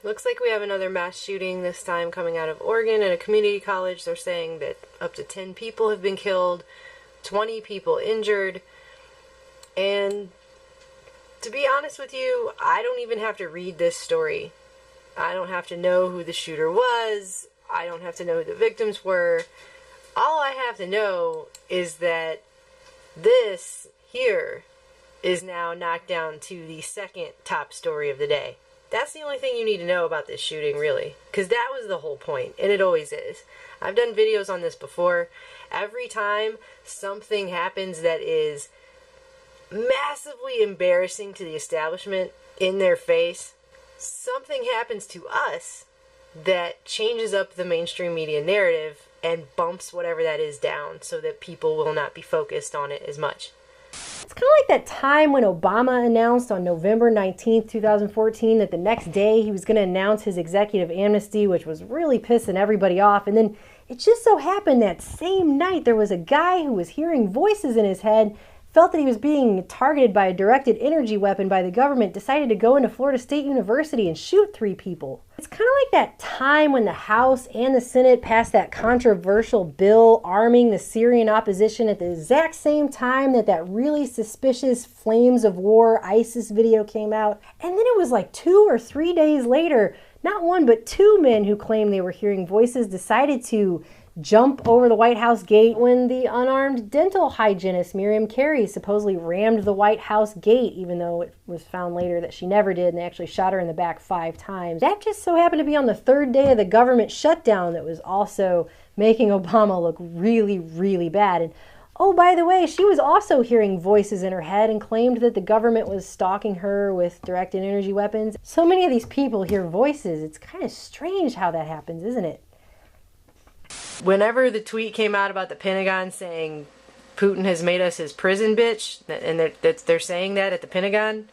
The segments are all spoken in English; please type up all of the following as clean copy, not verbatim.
Looks like we have another mass shooting, this time coming out of Oregon at a community college. They're saying that up to 10 people have been killed, 20 people injured. And to be honest with you, I don't even have to read this story. I don't have to know who the shooter was. I don't have to know who the victims were. All I have to know is that this here is now knocked down to the second top story of the day. That's the only thing you need to know about this shooting, really. Because that was the whole point, and it always is. I've done videos on this before. Every time something happens that is massively embarrassing to the establishment in their face, something happens to us that changes up the mainstream media narrative and bumps whatever that is down so that people will not be focused on it as much. It's kind of like that time when Obama announced on November 19th, 2014 that the next day he was going to announce his executive amnesty, which was really pissing everybody off. And then it just so happened that same night there was a guy who was hearing voices in his head, felt that he was being targeted by a directed energy weapon by the government, decided to go into Florida State University and shoot 3 people. It's kind of like that time when the House and the Senate passed that controversial bill arming the Syrian opposition at the exact same time that that really suspicious Flames of War ISIS video came out. And then it was like 2 or 3 days later, not one but 2 men who claimed they were hearing voices decided to jump over the White House gate when the unarmed dental hygienist Miriam Carey supposedly rammed the White House gate, even though it was found later that she never did, and they actually shot her in the back 5 times. That just so happened to be on the 3rd day of the government shutdown that was also making Obama look really, really bad. And oh, by the way, she was also hearing voices in her head and claimed that the government was stalking her with directed energy weapons. So many of these people hear voices. It's kind of strange how that happens, isn't it? Whenever the tweet came out about the Pentagon saying Putin has made us his prison bitch, and they're saying that at the Pentagon,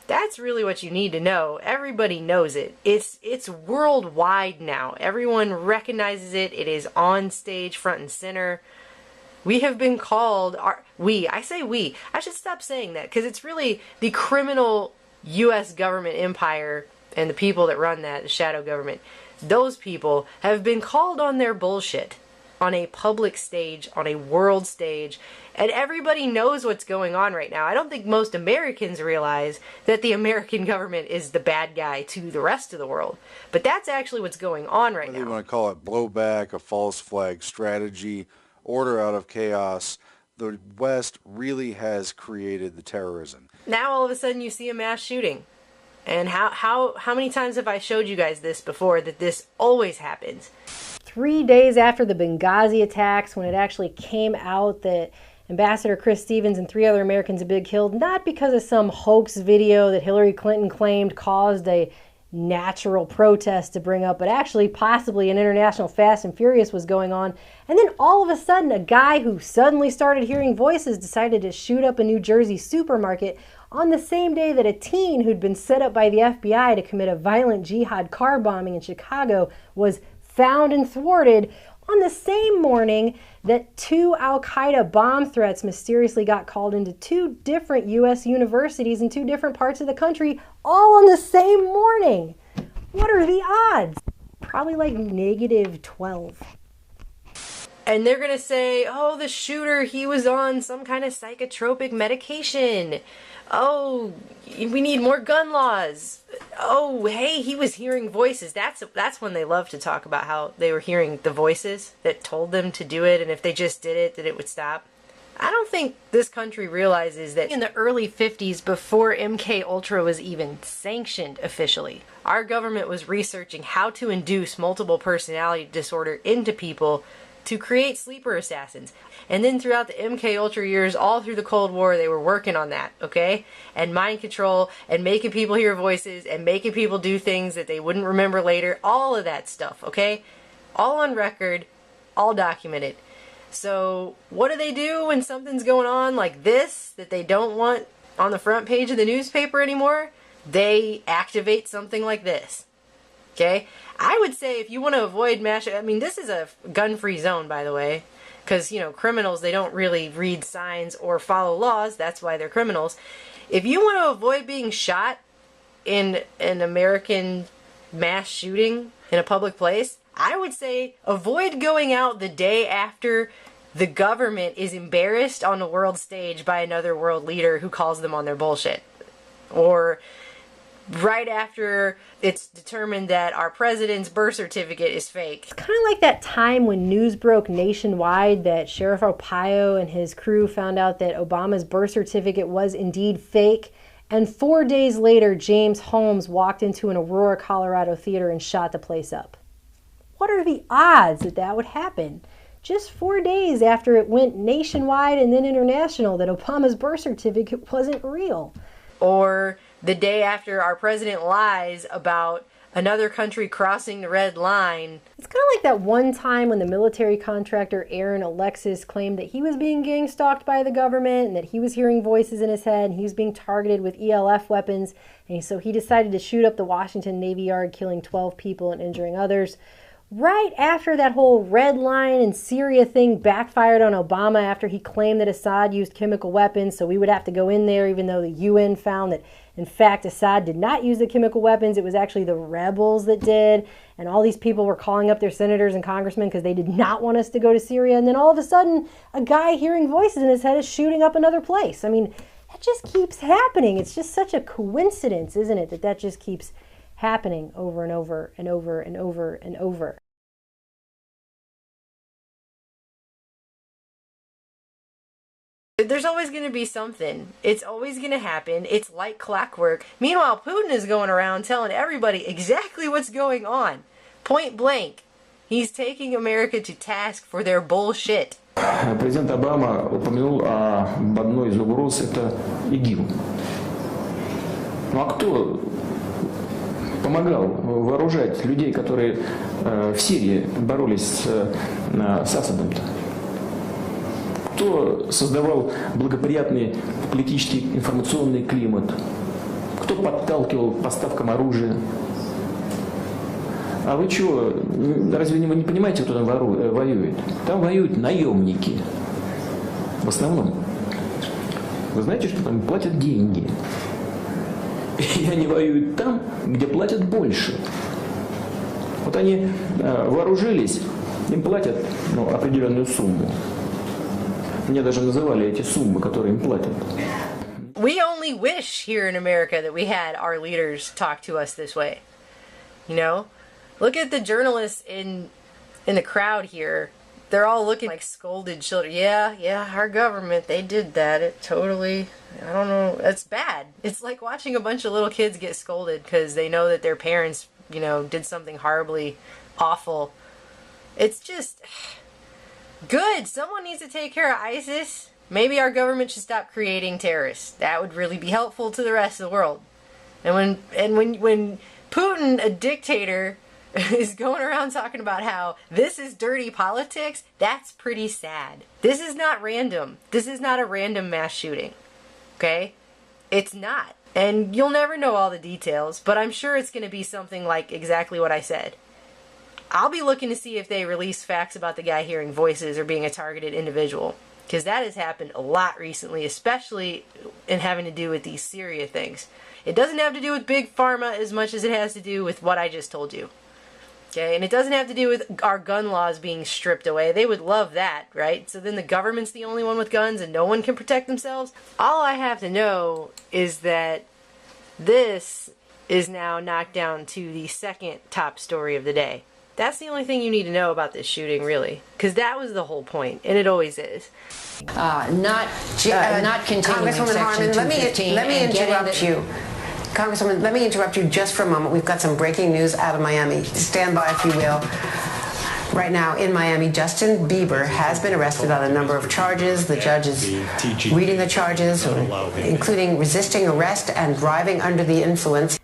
that's really what you need to know. Everybody knows it. It's worldwide now. Everyone recognizes it. It is on stage, front and center. We have been called, I say we. I should stop saying that because it's really the criminal U.S. government empire and the people that run that, the shadow government. Those people have been called on their bullshit on a public stage, on a world stage, and everybody knows what's going on right now. I don't think most Americans realize that the American government is the bad guy to the rest of the world. But that's actually what's going on right now. You want to call it blowback, a false flag strategy, order out of chaos. The West really has created the terrorism. Now all of a sudden you see a mass shooting. And how many times have I showed you guys this before, that this always happens? 3 days after the Benghazi attacks, when it actually came out that Ambassador Chris Stevens and 3 other Americans had been killed, not because of some hoax video that Hillary Clinton claimed caused a natural protest to bring up, but actually possibly an international Fast and Furious was going on. And then all of a sudden, a guy who suddenly started hearing voices decided to shoot up a New Jersey supermarket on the same day that a teen who'd been set up by the FBI to commit a violent jihad car bombing in Chicago was found and thwarted, on the same morning that 2 al-Qaeda bomb threats mysteriously got called into 2 different U.S. universities in 2 different parts of the country, all on the same morning. What are the odds? Probably like -12. And they're going to say, oh, the shooter, he was on some kind of psychotropic medication. Oh, we need more gun laws. Oh, hey, he was hearing voices. That's when they love to talk about how they were hearing the voices that told them to do it, and if they just did it, that it would stop. I don't think this country realizes that in the early 50s, before MK Ultra was even sanctioned officially, our government was researching how to induce multiple personality disorder into people to create sleeper assassins. And then throughout the MK Ultra years, all through the Cold War, they were working on that, okay? And mind control, and making people hear voices, and making people do things that they wouldn't remember later. All of that stuff, okay? All on record, all documented. So what do they do when something's going on like this that they don't want on the front page of the newspaper anymore? They activate something like this. Okay? I would say if you want to avoid mass... I mean, this is a gun-free zone, by the way. Because, you know, criminals, they don't really read signs or follow laws. That's why they're criminals. If you want to avoid being shot in an American mass shooting in a public place, I would say avoid going out the day after the government is embarrassed on the world stage by another world leader who calls them on their bullshit. Or right after it's determined that our president's birth certificate is fake. It's kind of like that time when news broke nationwide that Sheriff Arpaio and his crew found out that Obama's birth certificate was indeed fake. And 4 days later, James Holmes walked into an Aurora, Colorado theater and shot the place up. What are the odds that that would happen? Just 4 days after it went nationwide and then international that Obama's birth certificate wasn't real. Or the day after our president lies about another country crossing the red line. It's kind of like that one time when the military contractor Aaron Alexis claimed that he was being gang stalked by the government and that he was hearing voices in his head and he was being targeted with ELF weapons. And so he decided to shoot up the Washington Navy Yard, killing 12 people and injuring others. Right after that whole red line and Syria thing backfired on Obama after he claimed that Assad used chemical weapons, so we would have to go in there even though the UN found that, in fact, Assad did not use the chemical weapons. It was actually the rebels that did. And all these people were calling up their senators and congressmen because they did not want us to go to Syria. And then all of a sudden, a guy hearing voices in his head is shooting up another place. I mean, that just keeps happening. It's just such a coincidence, isn't it, that that just keeps happening over and over and over and over and over. There's always going to be something. It's always going to happen. It's like clockwork. Meanwhile, Putin is going around telling everybody exactly what's going on. Point blank. He's taking America to task for their bullshit. Президент Обама упомянул об одной из угроз, это ИГИЛ. Ну а кто помогал вооружать людей, которые в Сирии боролись с Асадом-то? Кто создавал благоприятный политический информационный климат? Кто подталкивал к поставкам оружия? А вы что, разве вы не понимаете, кто там воюет? Там воюют наемники. В основном. Вы знаете, что там платят деньги? И они воюют там, где платят больше. Вот они вооружились, им платят определенную сумму. Мне даже называли эти суммы, которые им платят. We only wish here in America that we had our leaders talk to us this way. You know? Look at the journalists in the crowd here. They're all looking like scolded children. Yeah, our government, they did that. It totally, I don't know, that's bad. It's like watching a bunch of little kids get scolded because they know that their parents, you know, did something horribly awful. It's just good. Someone needs to take care of ISIS. Maybe our government should stop creating terrorists. That would really be helpful to the rest of the world. And when Putin, a dictator, is going around talking about how this is dirty politics, that's pretty sad. This is not random. This is not a random mass shooting. Okay? It's not. And you'll never know all the details, but I'm sure it's going to be something like exactly what I said. I'll be looking to see if they release facts about the guy hearing voices or being a targeted individual, because that has happened a lot recently, especially in having to do with these Syria things. It doesn't have to do with Big Pharma as much as it has to do with what I just told you. Okay, and it doesn't have to do with our gun laws being stripped away. They would love that, right? So then the government's the only one with guns and no one can protect themselves. All I have to know is that this is now knocked down to the second top story of the day. That's the only thing you need to know about this shooting, really, because that was the whole point, and it always is. Not continuing Congresswoman Harman, let me interrupt you. Congresswoman, let me interrupt you just for a moment. We've got some breaking news out of Miami. Stand by, if you will. Right now in Miami, Justin Bieber has been arrested on a number of charges. The judge is reading the charges, including resisting arrest and driving under the influence.